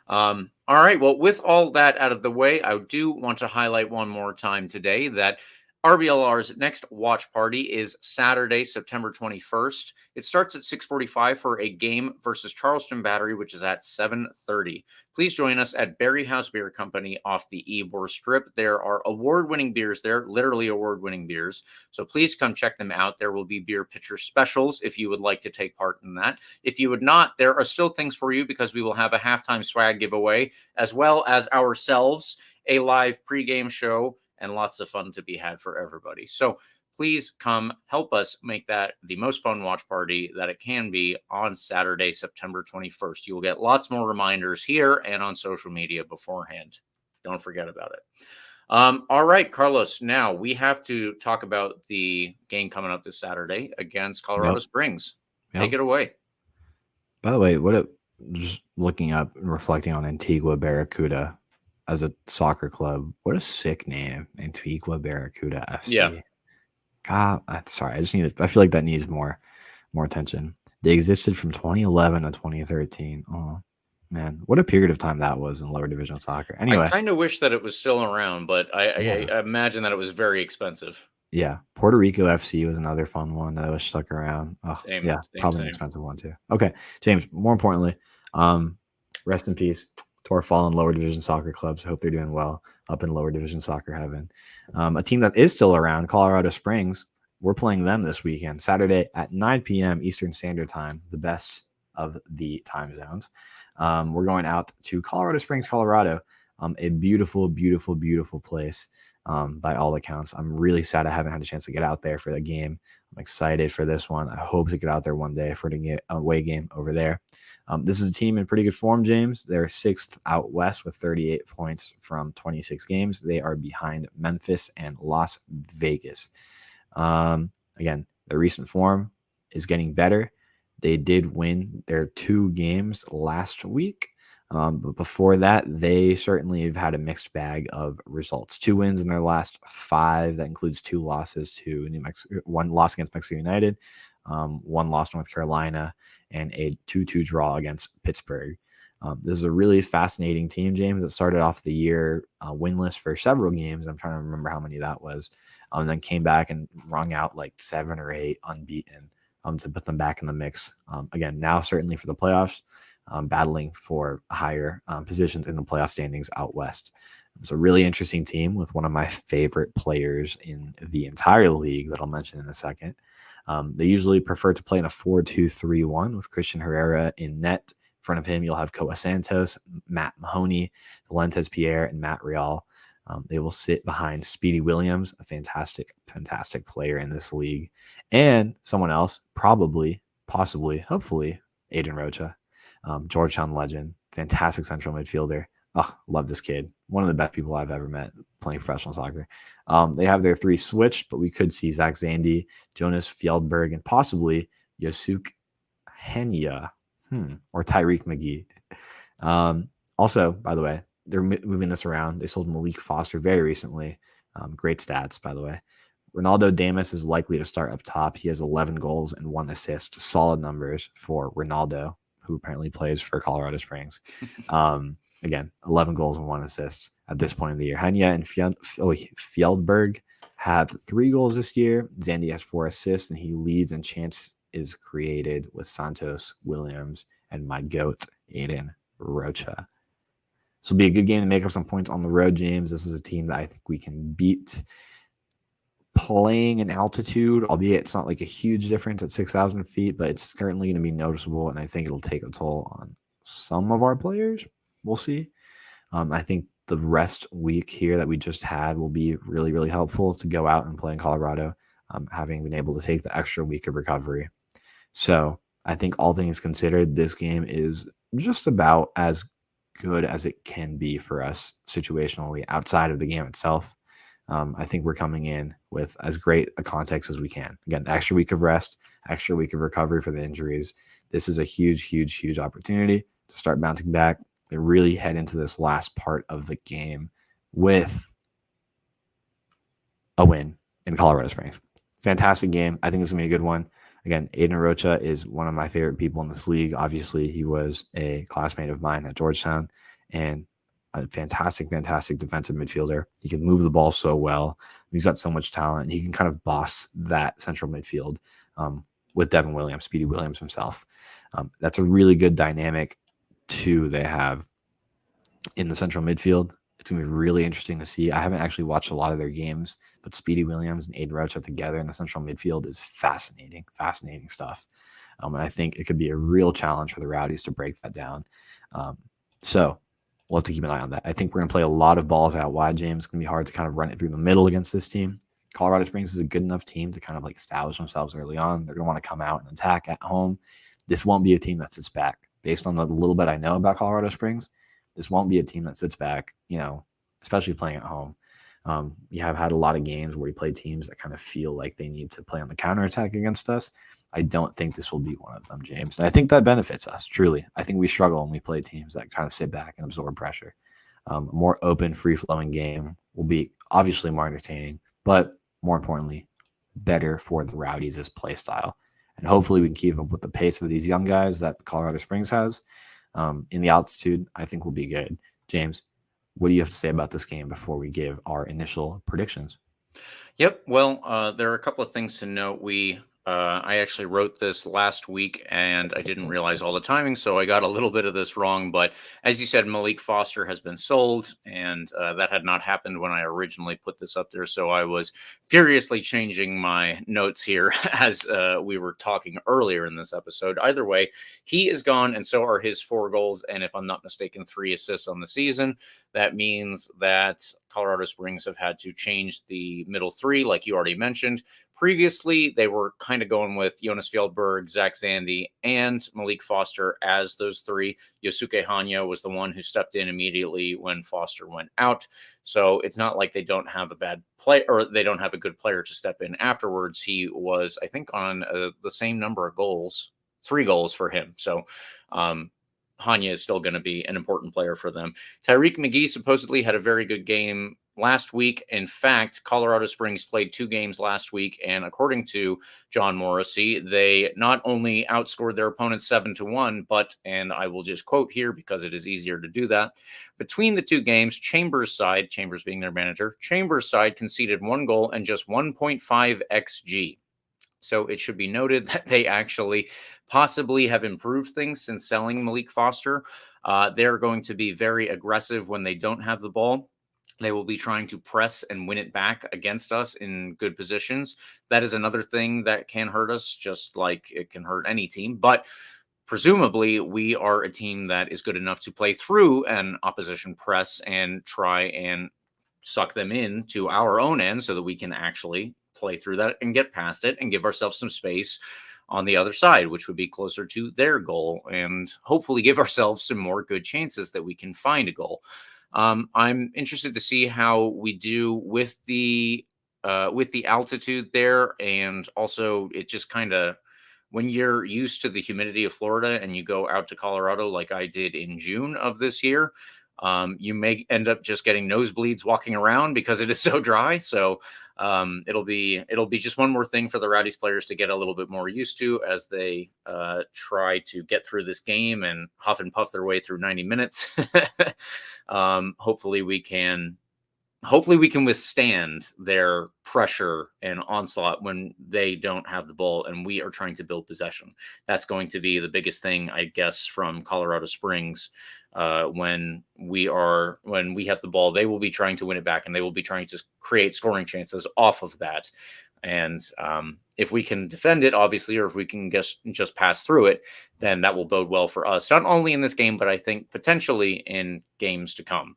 [SPEAKER 2] All right. Well, with all that out of the way, I do want to highlight one more time today that RBLR's next watch party is Saturday, September 21st. It starts at 6:45 for a game versus Charleston Battery, which is at 7:30. Please join us at Berry House Beer Company off the Ybor Strip. There are award-winning beers there, literally award-winning beers. So please come check them out. There will be beer pitcher specials if you would like to take part in that. If you would not, there are still things for you because we will have a halftime swag giveaway, as well as ourselves, a live pregame show, and lots of fun to be had for everybody. So please come help us make that the most fun watch party that it can be on Saturday, September 21st. You will get lots more reminders here and on social media beforehand. Don't forget about it. All right, Carlos. Now we have to talk about the game coming up this Saturday against Colorado Springs. Take it away.
[SPEAKER 3] By the way, just looking up and reflecting on Antigua Barracuda as a soccer club, what a sick name, Antigua Barracuda FC.
[SPEAKER 2] Yeah.
[SPEAKER 3] God, sorry, I feel like that needs more attention. They existed from 2011 to 2013. Oh man, what a period of time that was in lower division soccer. Anyway,
[SPEAKER 2] I kind of wish that it was still around, but I imagine that it was very expensive.
[SPEAKER 3] Yeah, Puerto Rico FC was another fun one that was stuck around. Oh,
[SPEAKER 2] same,
[SPEAKER 3] probably an expensive one too. Okay, James. More importantly, rest in peace to our fallen lower division soccer clubs. I hope they're doing well up in lower division soccer heaven. A team that is still around, Colorado Springs. We're playing them this weekend, Saturday at 9 p.m. Eastern Standard Time, the best of the time zones. We're going out to Colorado Springs, Colorado, a beautiful, beautiful, beautiful place. By all accounts. I'm really sad I haven't had a chance to get out there for the game. I'm excited for this one. I hope to get out there one day for the away game over there. This is a team in pretty good form, James. They're 6th out west with 38 points from 26 games. They are behind Memphis and Las Vegas. Again, their recent form is getting better. They did win their 2 games last week. But before that, they certainly have had a mixed bag of results. 2 wins in their last 5. That includes 2 losses to New Mexico, 1 loss against Mexico United, 1 loss to North Carolina, and a 2-2 draw against Pittsburgh. This is a really fascinating team, James. It started off the year winless for several games. I'm trying to remember how many that was. And then came back and wrung out like 7 or 8 unbeaten to put them back in the mix. Again, now certainly for the playoffs. Battling for higher positions in the playoff standings out west. It's a really interesting team with one of my favorite players in the entire league that I'll mention in a second. They usually prefer to play in a 4-2-3-1 with Christian Herrera in net. In front of him, you'll have Koa Santos, Matt Mahoney, Valentes Pierre, and Matt Real. They will sit behind Speedy Williams, a fantastic, fantastic player in this league, and someone else, probably, possibly, hopefully, Aiden Rocha. Georgetown legend, fantastic central midfielder. Oh, love this kid. One of the best people I've ever met playing professional soccer. They have their 3 switched, but we could see Zach Zandy, Jonas Fjellberg, and possibly Yosuke Henya or Tyreek McGee. Also, by the way, they're moving this around. They sold Malik Foster very recently. Great stats, by the way. Ronaldo Damas is likely to start up top. He has 11 goals and 1 assist. Solid numbers for Ronaldo, who apparently plays for Colorado Springs. Again, 11 goals and 1 assist at this point in the year. Hanya and Fjellberg have 3 goals this year. Zandy has 4 assists, and he leads in chance is created with Santos, Williams, and my GOAT, Aiden Rocha. This will be a good game to make up some points on the road, James. This is a team that I think we can beat. Playing in altitude, albeit it's not like a huge difference at 6,000 feet, but it's certainly going to be noticeable, and I think it'll take a toll on some of our players. We'll see. I think the rest week here that we just had will be really, really helpful to go out and play in Colorado, having been able to take the extra week of recovery. So I think all things considered, this game is just about as good as it can be for us situationally outside of the game itself. I think we're coming in with as great a context as we can. Again, extra week of rest, extra week of recovery for the injuries. This is a huge, huge, huge opportunity to start bouncing back and really head into this last part of the game with a win in Colorado Springs. Fantastic game. I think it's going to be a good one. Again, Aiden Rocha is one of my favorite people in this league. Obviously, he was a classmate of mine at Georgetown, and a fantastic, fantastic defensive midfielder. He can move the ball so well. He's got so much talent. He can kind of boss that central midfield with Devin Williams, Speedy Williams himself. That's a really good dynamic too they have in the central midfield. It's going to be really interesting to see. I haven't actually watched a lot of their games, but Speedy Williams and Aiden Rocha together in the central midfield is fascinating stuff. And I think it could be a real challenge for the Rowdies to break that down. So we'll have to keep an eye on that. I think we're going to play a lot of balls out wide, James. It's going to be hard to kind of run it through the middle against this team. Colorado Springs is a good enough team to kind of like establish themselves early on. They're going to want to come out and attack at home. This won't be a team that sits back. Based on the little bit I know about Colorado Springs, this won't be a team that sits back, especially playing at home. You have had a lot of games where we play teams that kind of feel like they need to play on the counterattack against us. I don't think this will be one of them, James. And I think that benefits us, truly. I think we struggle when we play teams that kind of sit back and absorb pressure. A more open, free-flowing game will be obviously more entertaining, but more importantly, better for the Rowdies' play style. And hopefully we can keep up with the pace of these young guys that Colorado Springs has. In the altitude, I think will be good. James, what do you have to say about this game before we give our initial predictions?
[SPEAKER 2] Yep. Well, there are a couple of things to note. I actually wrote this last week and I didn't realize all the timing, so I got a little bit of this wrong. But as you said, Malik Foster has been sold, and that had not happened when I originally put this up there. So I was furiously changing my notes here as we were talking earlier in this episode. Either way, he is gone, and so are his 4 goals. And if I'm not mistaken, 3 assists on the season. That means that Colorado Springs have had to change the middle 3, like you already mentioned. Previously, they were kind of going with Jonas Fjällberg, Zach Zandy, and Malik Foster as those 3. Yosuke Hanya was the one who stepped in immediately when Foster went out. So it's not like they don't have a bad play, or they don't have a good player to step in afterwards. He was, I think, on the same number of goals, 3 goals for him. So Hanya is still going to be an important player for them. Tyreek McGee supposedly had a very good game last week. In fact, Colorado Springs played 2 games last week, and according to John Morrissey, they not only outscored their opponents 7-1, but, and I will just quote here because it is easier to do that, between the 2 games, Chambers being their manager, Chambers side conceded 1 goal and just 1.5 XG. So it should be noted that they actually possibly have improved things since selling Malik Foster. They're going to be very aggressive when they don't have the ball. They will be trying to press and win it back against us in good positions. That is another thing that can hurt us, just like it can hurt any team. But presumably, we are a team that is good enough to play through an opposition press and try and suck them in to our own end so that we can actually play through that and get past it and give ourselves some space on the other side, which would be closer to their goal, and hopefully give ourselves some more good chances that we can find a goal. I'm interested to see how we do with the altitude there, and also it just kind of, when you're used to the humidity of Florida and you go out to Colorado like I did in June of this year, you may end up just getting nosebleeds walking around because it is so dry. So it'll be just one more thing for the Rowdies players to get a little bit more used to as they try to get through this game and huff and puff their way through 90 minutes. Hopefully we can withstand their pressure and onslaught when they don't have the ball and we are trying to build possession. That's going to be the biggest thing, I guess, from Colorado Springs. When we have the ball, they will be trying to win it back, and they will be trying to create scoring chances off of that. And if we can defend it, obviously, or if we can just pass through it, then that will bode well for us, not only in this game, but I think potentially in games to come.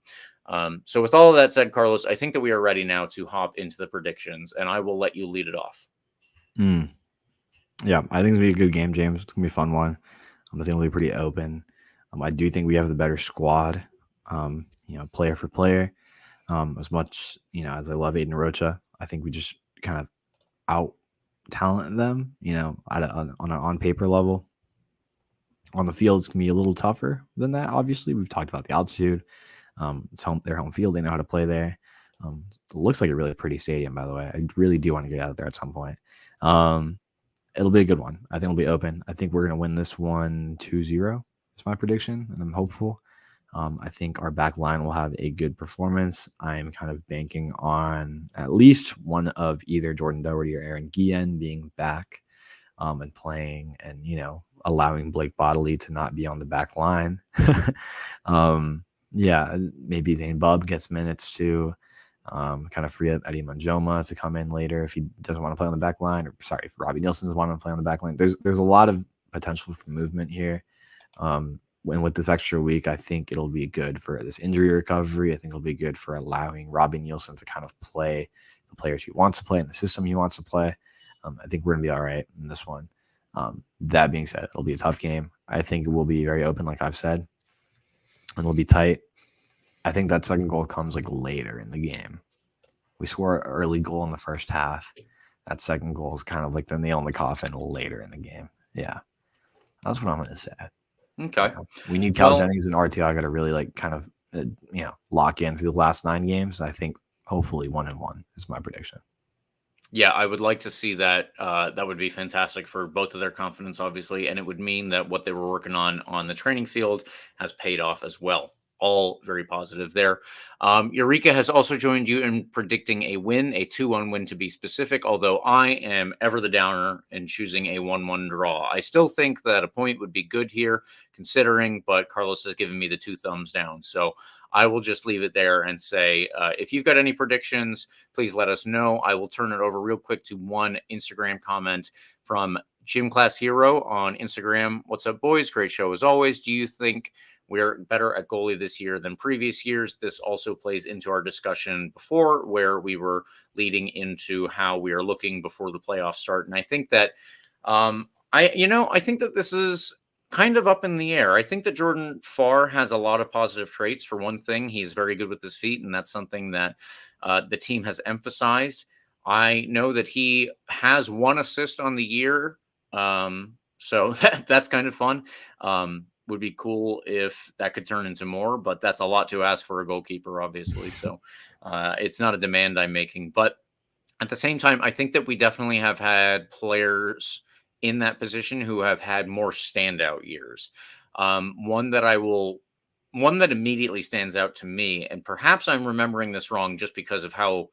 [SPEAKER 2] So with all of that said, Carlos, I think that we are ready now to hop into the predictions, and I will let you lead it off.
[SPEAKER 3] Yeah, I think it's going to be a good game, James. It's going to be a fun one. I think it'll be pretty open. I do think we have the better squad, player for player. As much, as I love Aiden Rocha, I think we just kind of out-talent them, on an on-paper level. On the field, it's going to be a little tougher than that, obviously. We've talked about the altitude. It's their home field. They know how to play there. It looks like a really pretty stadium, by the way. I really do want to get out there at some point. It'll be a good one. I think it'll be open. I think we're going to win this one 2-0. That's my prediction, and I'm hopeful. I think our back line will have a good performance. I'm kind of banking on at least one of either Jordan Doherty or Aaron Guillen being back and playing, and, allowing Blake Bodley to not be on the back line. Yeah, maybe Zane Bubb gets minutes too. Kind of free up Eddie Manjoma to come in later if he doesn't want to play on the back line. Or sorry, if Robbie Nielsen doesn't want to play on the back line. There's a lot of potential for movement here. And with this extra week, I think it'll be good for this injury recovery. I think it'll be good for allowing Robbie Nielsen to kind of play the players he wants to play and the system he wants to play. I think we're going to be all right in this one. That being said, it'll be a tough game. I think it will be very open, like I've said, and it'll be tight. I think that second goal comes like later in the game. We score an early goal in the first half. That second goal is kind of like the nail in the coffin later in the game. Yeah, that's what I'm going to say.
[SPEAKER 2] Okay.
[SPEAKER 3] We need Cal Jennings and Arteaga to really like kind of lock in for the last 9 games. I think hopefully 1-1 is my prediction.
[SPEAKER 2] Yeah, I would like to see that. That would be fantastic for both of their confidence, obviously, and it would mean that what they were working on the training field has paid off as well. All very positive there. Eureka has also joined you in predicting a win, a 2-1 win to be specific, although I am ever the downer in choosing a 1-1 draw. I still think that a point would be good here, considering, but Carlos has given me the 2 thumbs down. So I will just leave it there and say, if you've got any predictions, please let us know. I will turn it over real quick to one Instagram comment from Gym Class Hero on Instagram. What's up, boys? Great show as always. Do you think we're better at goalie this year than previous years? This also plays into our discussion before, where we were leading into how we are looking before the playoffs start. And I think that, I think that this is kind of up in the air. I think that Jordan Farr has a lot of positive traits. For one thing, he's very good with his feet, and that's something that the team has emphasized. I know that he has 1 assist on the year, so that's kind of fun. Would be cool if that could turn into more, but that's a lot to ask for a goalkeeper, obviously. So it's not a demand I'm making. But at the same time, I think that we definitely have had players in that position who have had more standout years. One that immediately stands out to me, and perhaps I'm remembering this wrong just because of how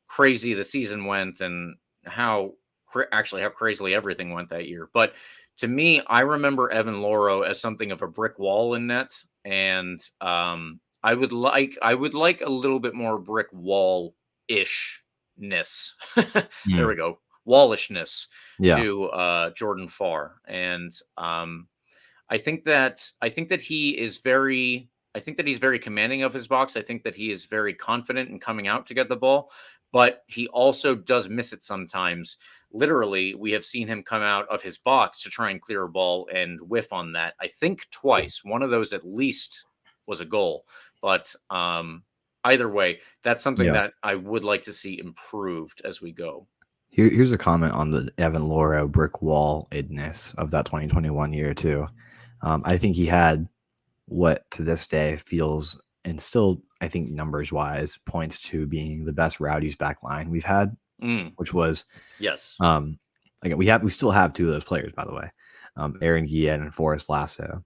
[SPEAKER 2] crazy the season went and how crazily everything went that year. But to me, I remember Evan Loro as something of a brick wall in net, and I would like a little bit more brick wall ishness. There we go, wallishness to Jordan Farr, and I think that he's very commanding of his box. I think that he is very confident in coming out to get the ball, but he also does miss it sometimes. Literally, we have seen him come out of his box to try and clear a ball and whiff on that. I think twice. One of those at least was a goal. But either way, that's something that I would like to see improved as we go.
[SPEAKER 3] Here's a comment on the Evan Loro brick wall-edness of that 2021 year too. I think he had what to this day feels, and still I think numbers-wise points to being the best Rowdies back line we've had, which was again we still have 2 of those players, by the way, Aaron Guillen and Forrest Lasso.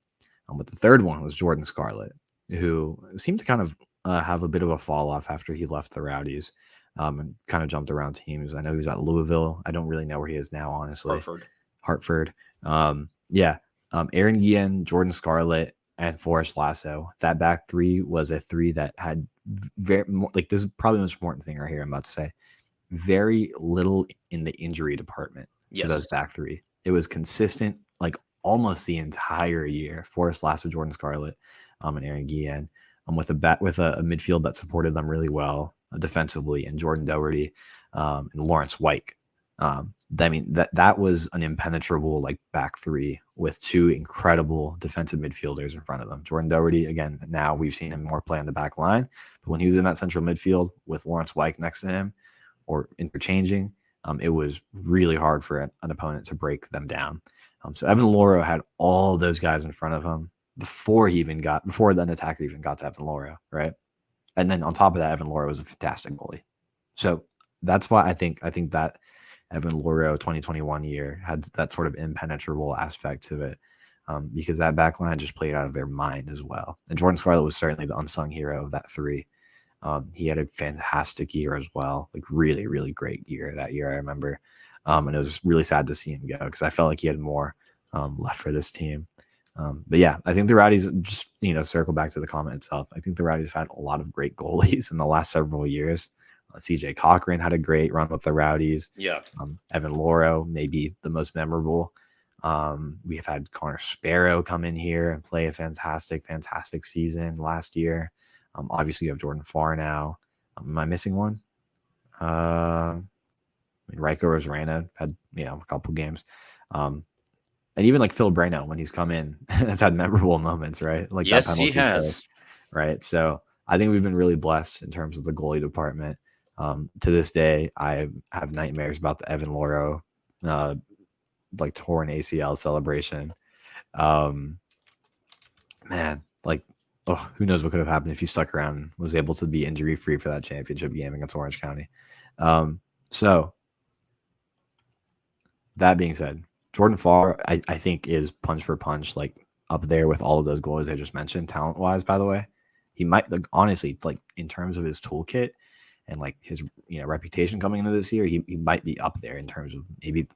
[SPEAKER 3] But the third one was Jordan Scarlett, who seemed to kind of have a bit of a fall off after he left the Rowdies. And kind of jumped around teams. I know he was at Louisville. I don't really know where he is now, honestly. Hartford. Aaron Guillen, Jordan Scarlett, and Forrest Lasso. That back 3 was a 3 that had this is probably the most important thing right here I'm about to say. Very little in the injury department for those back 3. It was consistent, like almost the entire year. Forrest Lasso, Jordan Scarlett, and Aaron Guillen. With a midfield that supported them really well defensively, and Jordan Doherty and Lawrence White. I mean, that was an impenetrable like back 3 with 2 incredible defensive midfielders in front of them. Jordan Doherty, again, now we've seen him more play on the back line, but when he was in that central midfield with Lawrence White next to him or interchanging, it was really hard for an opponent to break them down. So Evan Loro had all those guys in front of him before the attacker even got to Evan Loro, right? And then on top of that, Evan Loro was a fantastic goalie. So that's why I think that Evan Loro 2021 year had that sort of impenetrable aspect to it, because that back line just played out of their mind as well. And Jordan Scarlett was certainly the unsung hero of that 3. He had a fantastic year as well, like really, really great year that year, I remember. And it was really sad to see him go because I felt like he had more left for this team. But yeah, I think the Rowdies, just circle back to the comment itself, I think the Rowdies have had a lot of great goalies in the last several years. CJ Cochran had a great run with the Rowdies.
[SPEAKER 2] Yeah.
[SPEAKER 3] Evan Loro, maybe the most memorable. We have had Connor Sparrow come in here and play a fantastic season last year. Obviously, you have Jordan Farr now. Am I missing one? Rico Rosarena had a couple games, and even like Phil Breno when he's come in has had memorable moments, right? Like that
[SPEAKER 2] Yes, he
[SPEAKER 3] penalty kill,
[SPEAKER 2] has.
[SPEAKER 3] right? So I think we've been really blessed in terms of the goalie department. To this day, I have nightmares about the Evan Loro, like torn ACL celebration. Man, like, oh, who knows what could have happened if he stuck around and was able to be injury free for that championship game against Orange County. So that being said, Jordan Farr, I think is punch for punch, like up there with all of those goalies I just mentioned, talent wise. By the way, he might, like, honestly, like in terms of his toolkit and like his reputation coming into this year, he might be up there in terms of maybe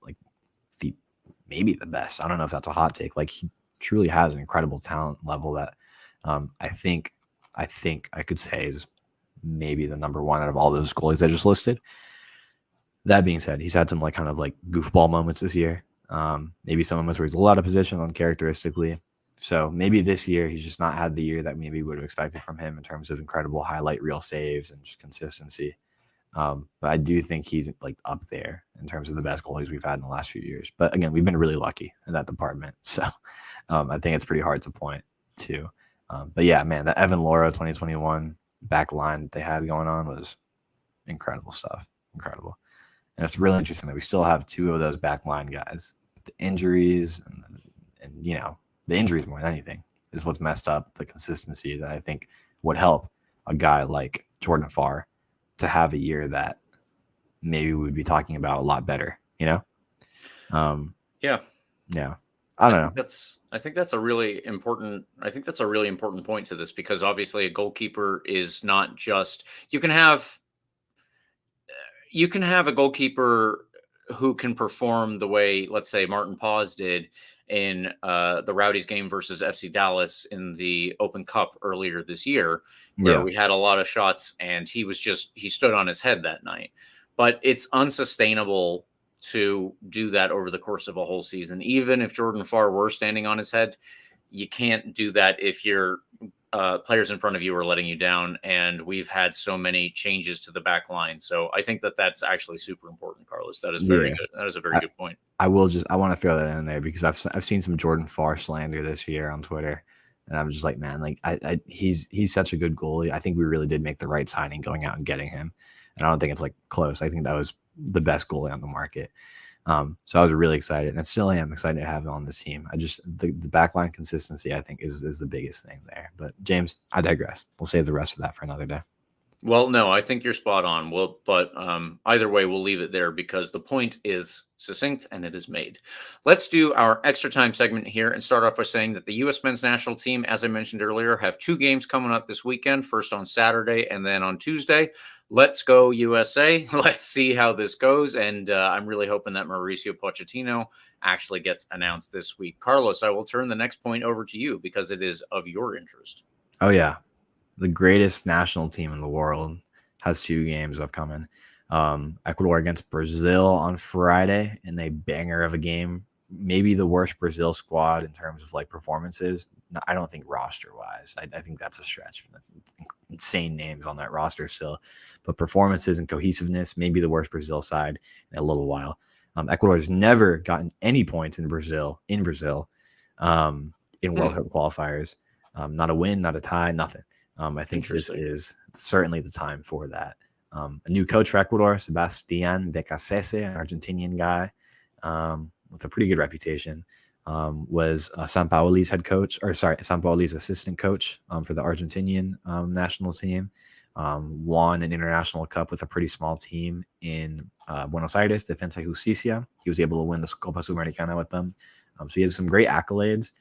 [SPEAKER 3] the best. I don't know if that's a hot take. Like, he truly has an incredible talent level that I think I could say is maybe the number one out of all those goalies I just listed. That being said, he's had some like kind of like goofball moments this year. Maybe some moments where he's a lot of position uncharacteristically. So maybe this year he's just not had the year that maybe we would have expected from him in terms of incredible highlight reel saves and just consistency. But I do think he's like up there in terms of the best goalies we've had in the last few years. But again, we've been really lucky in that department. So I think it's pretty hard to point to. But yeah, man, that Evan Laura 2021 back line that they had going on was incredible stuff. Incredible. And it's really interesting that we still have two of those back line guys. But the injuries and the injuries more than anything is what's messed up the consistency that I think would help a guy like Jordan Farr to have a year that maybe we would be talking about a lot better, Yeah. Yeah. I don't know.
[SPEAKER 2] I think that's a really important point to this, because obviously a goalkeeper is not just, you can have a goalkeeper who can perform the way, let's say, Martin Paz did in the Rowdies game versus FC Dallas in the Open Cup earlier this year, where we had a lot of shots and he stood on his head that night. But it's unsustainable to do that over the course of a whole season. Even if Jordan Farr were standing on his head, you can't do that if your players in front of you are letting you down. And we've had so many changes to the back line. So I think that that's actually super important, Carlos. That is very good. That is a very good point.
[SPEAKER 3] I want to throw that in there because I've seen some Jordan Farr slander this year on Twitter. And I'm just like, man, like he's such a good goalie. I think we really did make the right signing going out and getting him. And I don't think it's like close. I think that was the best goalie on the market. So I was really excited, and I still am excited to have him on this team. The backline consistency, I think, is the biggest thing there. But James, I digress. We'll save the rest of that for another day.
[SPEAKER 2] Well, no, I think you're spot on. But either way, we'll leave it there because the point is succinct and it is made. Let's do our extra time segment here and start off by saying that the U.S. men's national team, as I mentioned earlier, have 2 games coming up this weekend, first on Saturday and then on Tuesday. Let's go USA. Let's see how this goes. And I'm really hoping that Mauricio Pochettino actually gets announced this week. Carlos, I will turn the next point over to you because it is of your interest.
[SPEAKER 3] Oh, yeah. The greatest national team in the world has 2 games upcoming. Ecuador against Brazil on Friday in a banger of a game. Maybe the worst Brazil squad in terms of like performances. I don't think roster wise. I think that's a stretch. Insane names on that roster still, but performances and cohesiveness, maybe the worst Brazil side in a little while. Ecuador has never gotten any points in Brazil in World Cup qualifiers. Not a win, not a tie, nothing. I think this is certainly the time for that. A new coach for Ecuador, Sebastián Becasese, an Argentinian guy with a pretty good reputation, was Sampaoli's Sampaoli's assistant coach for the Argentinian national team. Won an international cup with a pretty small team in Buenos Aires, Defensa y Justicia. He was able to win the Copa Sudamericana with them. So he has some great accolades,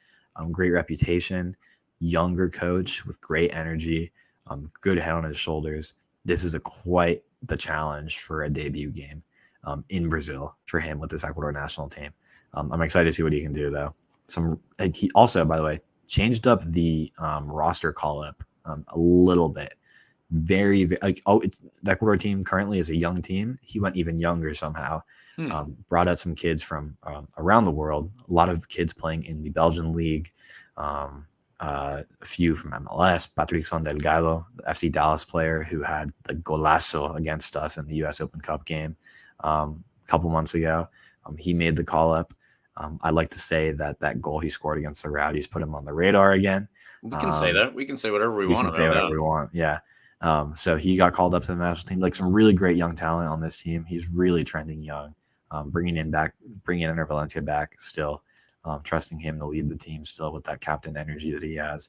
[SPEAKER 3] great reputation. Younger coach with great energy, good head on his shoulders. This is quite the challenge for a debut game in Brazil for him with this Ecuador national team. I'm excited to see what he can do, though. He also, by the way, changed up the roster call-up a little bit. The Ecuador team currently is a young team. He went even younger somehow. Brought out some kids from around the world. A lot of kids playing in the Belgian league. a few from MLS, Patrickson Delgado, the FC Dallas player who had the golazo against us in the U.S. Open Cup game a couple months ago. He made the call up. I like to say that goal he scored against the Rowdies put him on the radar again.
[SPEAKER 2] We can say that. We can say whatever we want
[SPEAKER 3] about whatever we want. Yeah. So he got called up to the national team. Like some really great young talent on this team. He's really trending young. Bringing Enner Valencia back still. Trusting him to lead the team still with that captain energy that he has.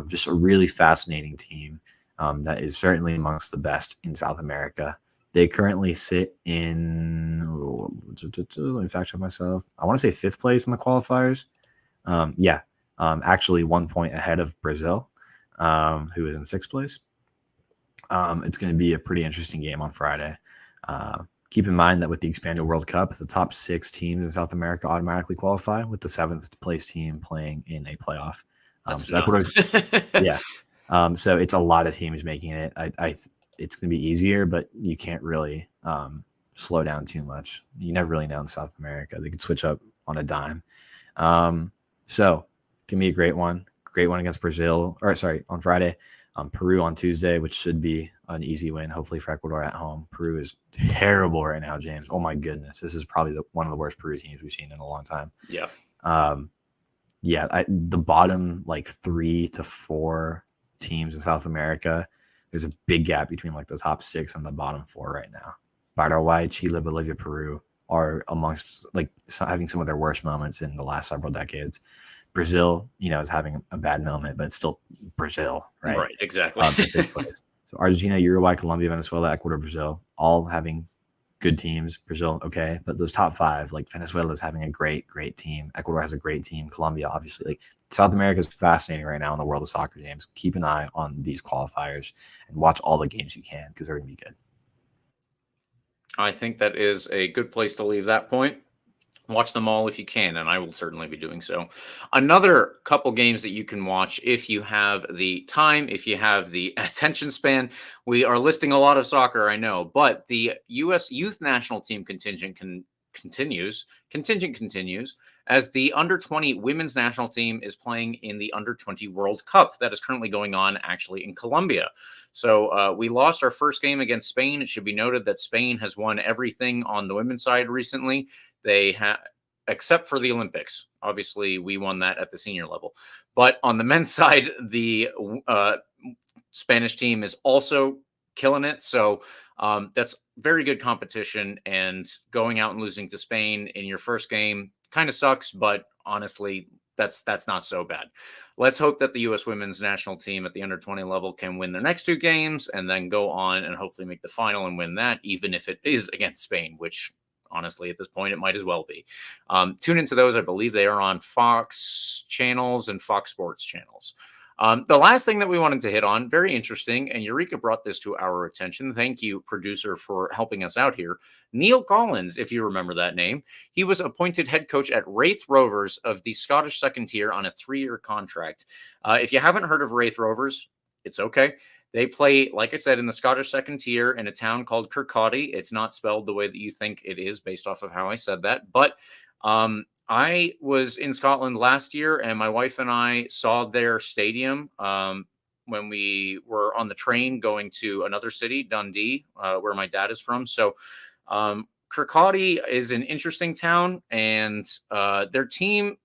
[SPEAKER 3] Just a really fascinating team that is certainly amongst the best in South America. They currently sit in, let me fact check myself. I want to say 5th place in the qualifiers. Actually 1 point ahead of Brazil, who is in 6th place. It's going to be a pretty interesting game on Friday. Keep in mind that with the expanded World Cup, the top 6 teams in South America automatically qualify, with the 7th place team playing in a playoff. So it's a lot of teams making it. It's going to be easier, but you can't really slow down too much. You never really know in South America. They could switch up on a dime. So it's going to be a great one. Great one against Brazil. On Friday. Peru on Tuesday, which should be an easy win, hopefully for Ecuador at home. Peru is terrible right now, James. Oh my goodness, this is probably one of the worst Peru teams we've seen in a long time.
[SPEAKER 2] Yeah.
[SPEAKER 3] The bottom 3 to 4 teams in South America, there's a big gap between the top 6 and the bottom 4 right now. Paraguay, Chile, Bolivia, Peru are amongst having some of their worst moments in the last several decades. Brazil, is having a bad moment, but it's still Brazil, right?
[SPEAKER 2] Right, exactly.
[SPEAKER 3] So Argentina, Uruguay, Colombia, Venezuela, Ecuador, Brazil, all having good teams. Brazil, okay, but those top 5, Venezuela is having a great, great team. Ecuador has a great team. Colombia, obviously, South America is fascinating right now in the world of soccer games. Keep an eye on these qualifiers and watch all the games you can because they're going to be good.
[SPEAKER 2] I think that is a good place to leave that point. Watch them all if you can, and I will certainly be doing so. Another couple games that you can watch if you have the time, if you have the attention span. We are listing a lot of soccer, I know, but the U.S. Youth National Team contingent continues as the under-20 women's national team is playing in the under-20 World Cup that is currently going on actually in Colombia. So we lost our first game against Spain. It should be noted that Spain has won everything on the women's side recently. They have, except for the Olympics. Obviously, we won that at the senior level. But on the men's side, the Spanish team is also killing it. So that's very good competition. And going out and losing to Spain in your first game kind of sucks. But honestly, that's not so bad. Let's hope that the U.S. women's national team at the under-20 level can win their next 2 games and then go on and hopefully make the final and win that, even if it is against Spain, which honestly, at this point, it might as well be. Tune into those. I believe they are on Fox channels and Fox Sports channels. The last thing that we wanted to hit on, very interesting, and Eureka brought this to our attention. Thank you, producer, for helping us out here. Neil Collins, if you remember that name, he was appointed head coach at Raith Rovers of the Scottish second tier on a 3-year contract. If you haven't heard of Raith Rovers, it's okay. They play, like I said, in the Scottish second tier in a town called Kirkcaldy. It's not spelled the way that you think it is based off of how I said that. But I was in Scotland last year, and my wife and I saw their stadium when we were on the train going to another city, Dundee, where my dad is from. So Kirkcaldy is an interesting town, and their team,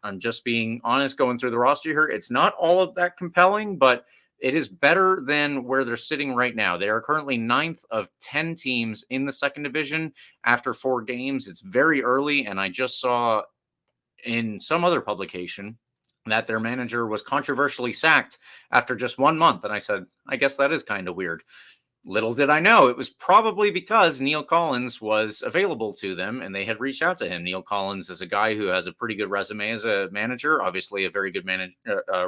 [SPEAKER 2] I'm just being honest, going through the roster here, it's not all of that compelling, but it is better than where they're sitting right now. They are currently 9th of 10 teams in the second division after 4 games. It's very early, and I just saw in some other publication that their manager was controversially sacked after just 1 month. And I said, I guess that is kind of weird. Little did I know, it was probably because Neil Collins was available to them and they had reached out to him. Neil Collins is a guy who has a pretty good resume as a manager, obviously a very good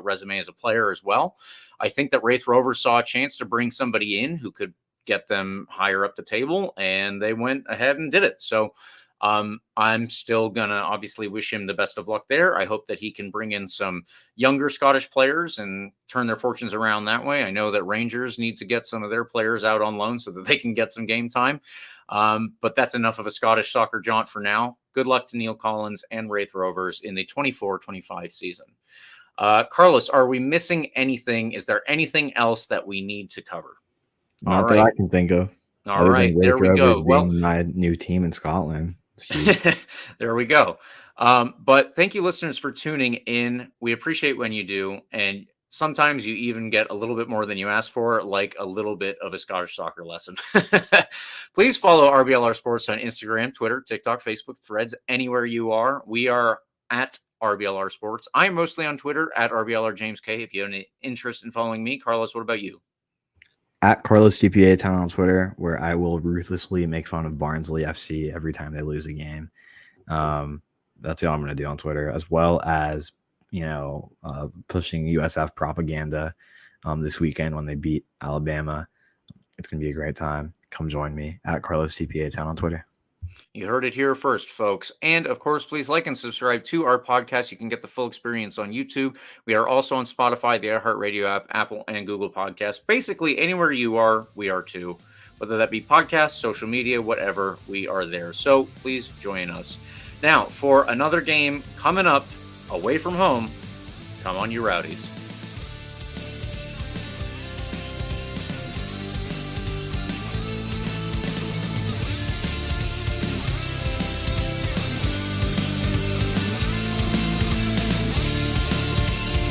[SPEAKER 2] resume as a player as well. I think that Raith Rovers saw a chance to bring somebody in who could get them higher up the table, and they went ahead and did it. So I'm still going to obviously wish him the best of luck there. I hope that he can bring in some younger Scottish players and turn their fortunes around that way. I know that Rangers need to get some of their players out on loan so that they can get some game time. But that's enough of a Scottish soccer jaunt for now. Good luck to Neil Collins and Raith Rovers in the 24-25 season. Carlos, are we missing anything? Is there anything else that we need to cover?
[SPEAKER 3] Not that I can think of.
[SPEAKER 2] All right, there we go.
[SPEAKER 3] Being my new team in Scotland.
[SPEAKER 2] There we go. But thank you, listeners, for tuning in. We appreciate when you do. And sometimes you even get a little bit more than you ask for, like a little bit of a Scottish soccer lesson. Please follow RBLR Sports on Instagram, Twitter, TikTok, Facebook, Threads, anywhere you are. We are at RBLR Sports. I'm mostly on Twitter at RBLR James K. If you have any interest in following me, Carlos, what about you?
[SPEAKER 3] At Carlos GPA Town on Twitter, where I will ruthlessly make fun of Barnsley FC every time they lose a game. That's all I'm going to do on Twitter, as well as pushing USF propaganda this weekend when they beat Alabama. It's going to be a great time. Come join me at Carlos GPA Town on Twitter.
[SPEAKER 2] You heard it here first, folks. And of course, please like and subscribe to our podcast. You can get the full experience on YouTube. We are also on Spotify, the iHeartRadio app, Apple, and Google Podcasts. Basically, anywhere you are, we are too. Whether that be podcasts, social media, whatever, we are there. So please join us. Now, for another game coming up away from home, come on, you Rowdies.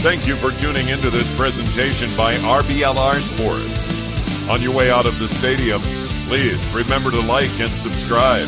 [SPEAKER 1] Thank you for tuning into this presentation by RBLR Sports. On your way out of the stadium, please remember to like and subscribe.